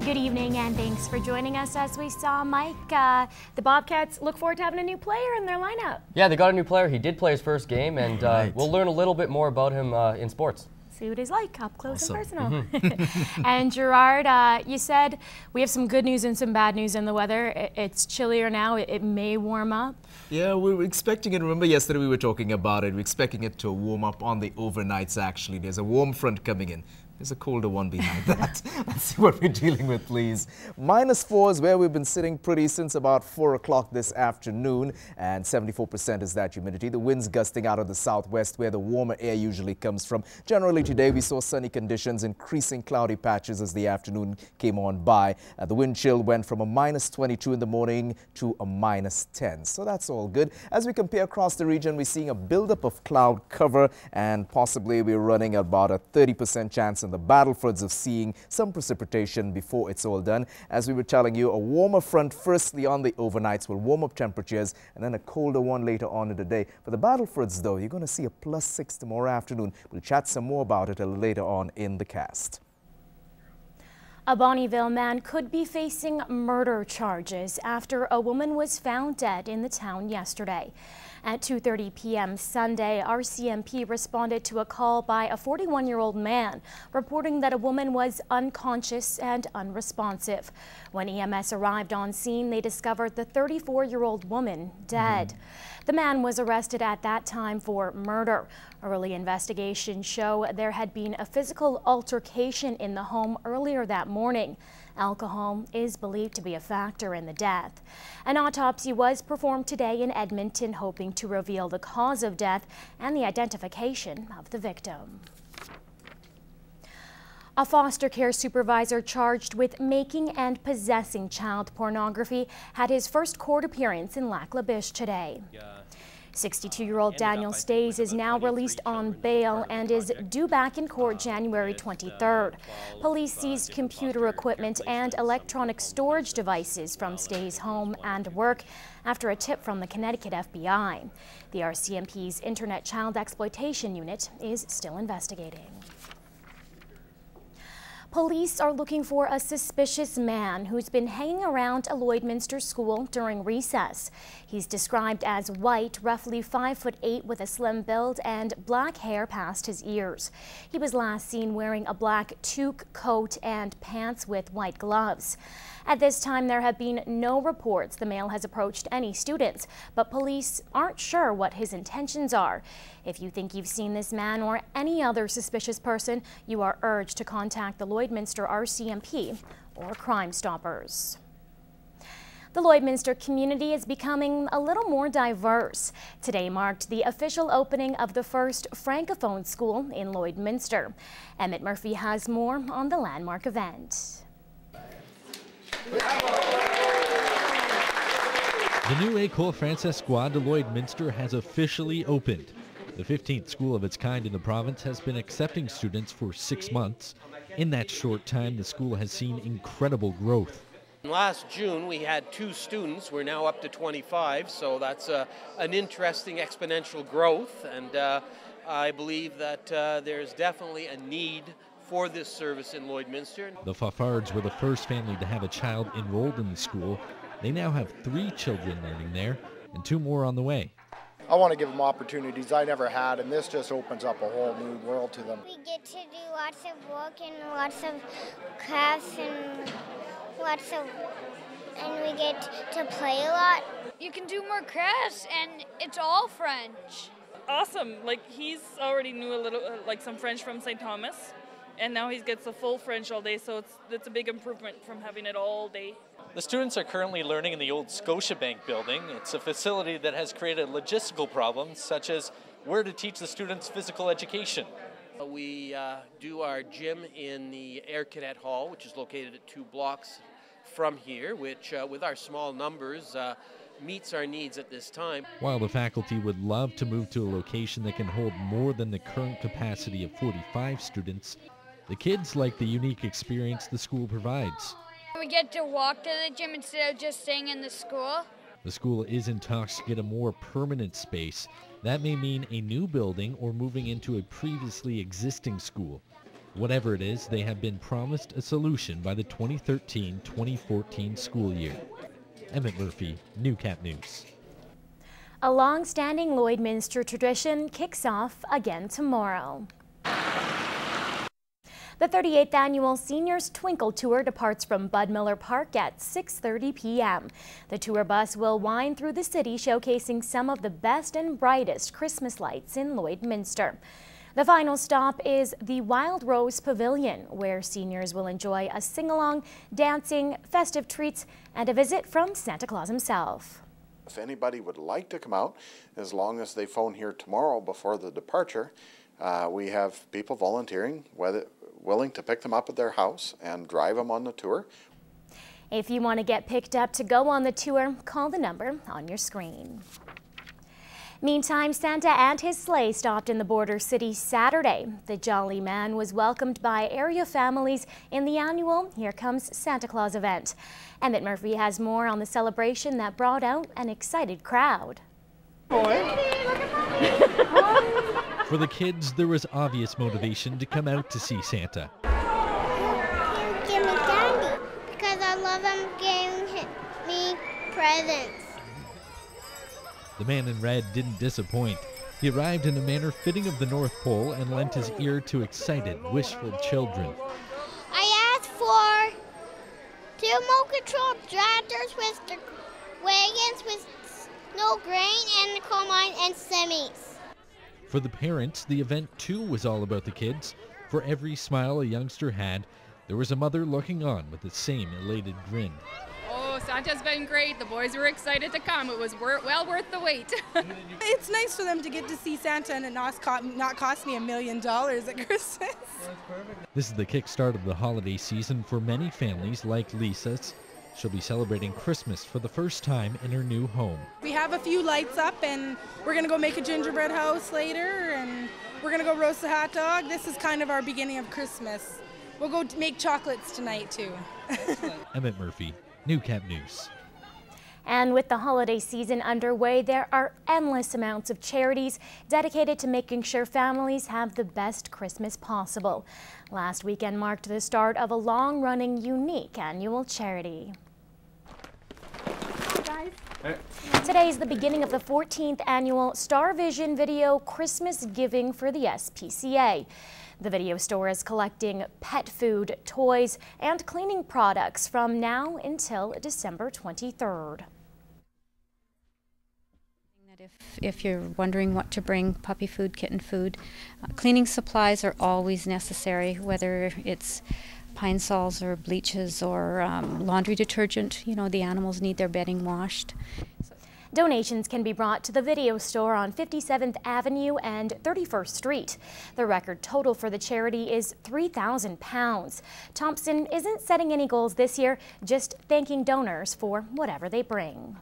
Good evening and thanks for joining us. As we saw, Mike, the Bobcats look forward to having a new player in their lineup. Yeah, they got a new player. He did play his first game, and Right. we'll learn a little bit more about him in sports. See what he's like, up close and personal. Mm-hmm. And Gerard, you said we have some good news and some bad news in the weather. It's chillier now. It may warm up. Yeah, we were expecting it. Remember yesterday we were talking about it. We're expecting it to warm up on the overnights, actually. There's a warm front coming in. There's a colder one behind that. Let's see what we're dealing with, please. -4 is where we've been sitting pretty since about 4 o'clock this afternoon, and 74% is that humidity. The wind's gusting out of the southwest, where the warmer air usually comes from. Generally today we saw sunny conditions, increasing cloudy patches as the afternoon came on by. The wind chill went from a -22 in the morning to a -10. So that's all good. As we compare across the region, we're seeing a buildup of cloud cover, and possibly we're running about a 30% chance in the Battlefords of seeing some precipitation before it's all done. As we were telling you, a warmer front firstly on the overnights will warm up temperatures, and then a colder one later on in the day. For the Battlefords, though, you're going to see a +6 tomorrow afternoon. We'll chat some more about it a little later on in the cast. A Bonnyville man could be facing murder charges after a woman was found dead in the town yesterday. At 2:30 p.m. Sunday, RCMP responded to a call by a 41-year-old man reporting that a woman was unconscious and unresponsive. When EMS arrived on scene, they discovered the 34-year-old woman dead. The man was arrested at that time for murder. Early investigations show there had been a physical altercation in the home earlier that morning. Alcohol is believed to be a factor in the death. An autopsy was performed today in Edmonton, hoping to reveal the cause of death and the identification of the victim. A foster care supervisor charged with making and possessing child pornography had his first court appearance in Lac La Biche today. 62-year-old Daniel Stays is now released on bail and is due back in court January 23rd. Police seized computer equipment and electronic storage devices from Stays' home and work after a tip from the Connecticut FBI. The RCMP's Internet Child Exploitation Unit is still investigating. Police are looking for a suspicious man who's been hanging around a Lloydminster school during recess. He's described as white, roughly 5'8" with a slim build and black hair past his ears. He was last seen wearing a black toque coat and pants with white gloves. At this time, there have been no reports the male has approached any students, but police aren't sure what his intentions are. If you think you've seen this man or any other suspicious person, you are urged to contact the Lloydminster RCMP or Crime Stoppers. The Lloydminster community is becoming a little more diverse. Today marked the official opening of the first Francophone school in Lloydminster. Emmett Murphy has more on the landmark event. The new École Francescoise de Lloydminster has officially opened. The 15th school of its kind in the province has been accepting students for 6 months. In that short time, the school has seen incredible growth. Last June, we had 2 students. We're now up to 25, so that's an interesting exponential growth, and I believe that there's definitely a need for this service in Lloydminster. The Faffards were the first family to have a child enrolled in the school. They now have 3 children learning there and 2 more on the way. I want to give them opportunities I never had, and this just opens up a whole new world to them. We get to do lots of work and lots of crafts and we get to play a lot. You can do more crafts and it's all French. Awesome. Like, he's already knew a little, like some French from St. Thomas, and now he gets the full French all day, so it's a big improvement from having it all day. The students are currently learning in the old Scotiabank building. It's a facility that has created logistical problems, such as where to teach the students physical education. We do our gym in the Air Cadet Hall, which is located at 2 blocks from here, which with our small numbers meets our needs at this time. While the faculty would love to move to a location that can hold more than the current capacity of 45 students, the kids like the unique experience the school provides. We get to walk to the gym instead of just staying in the school. The school is in talks to get a more permanent space. That may mean a new building or moving into a previously existing school. Whatever it is, they have been promised a solution by the 2013-2014 school year. Emmett Murphy, Newcap News. A long-standing Lloydminster tradition kicks off again tomorrow. The 38th annual Seniors Twinkle Tour departs from Bud Miller Park at 6:30 p.m. The tour bus will wind through the city, showcasing some of the best and brightest Christmas lights in Lloydminster. The final stop is the Wild Rose Pavilion, where seniors will enjoy a sing-along, dancing, festive treats, and a visit from Santa Claus himself. If anybody would like to come out, as long as they phone here tomorrow before the departure, we have people volunteering, willing to pick them up at their house and drive them on the tour. If you want to get picked up to go on the tour, call the number on your screen. Meantime, Santa and his sleigh stopped in the border city Saturday. The jolly man was welcomed by area families in the annual Here Comes Santa Claus event. Emmett Murphy has more on the celebration that brought out an excited crowd. For the kids, there was obvious motivation to come out to see Santa. You give me candy because I love them giving me presents. The man in red didn't disappoint. He arrived in a manner fitting of the North Pole and lent his ear to excited, wishful children. I asked for 2 remote-controlled tractors with the wagons with snow grain and the coal mine and semis. For the parents, the event too was all about the kids. For every smile a youngster had, there was a mother looking on with the same elated grin. Oh, Santa's been great. The boys were excited to come. It was well worth the wait. It's nice for them to get to see Santa and it not cost me $1 million at Christmas. This is the kickstart of the holiday season for many families like Lisa's. She'll be celebrating Christmas for the first time in her new home. We have a few lights up and we're going to go make a gingerbread house later and we're going to go roast a hot dog. This is kind of our beginning of Christmas. We'll go make chocolates tonight too. Emmett Murphy, Newcap News. And with the holiday season underway, there are endless amounts of charities dedicated to making sure families have the best Christmas possible. Last weekend marked the start of a long-running, unique annual charity. Today is the beginning of the 14th annual Star Vision Video Christmas Giving for the SPCA. The video store is collecting pet food, toys, and cleaning products from now until December 23rd. If you're wondering what to bring, puppy food, kitten food, cleaning supplies are always necessary, whether it's pine sols or bleaches or laundry detergent. You know, the animals need their bedding washed. Donations can be brought to the video store on 57th Avenue and 31st Street. The record total for the charity is £3,000. Thompson isn't setting any goals this year, just thanking donors for whatever they bring.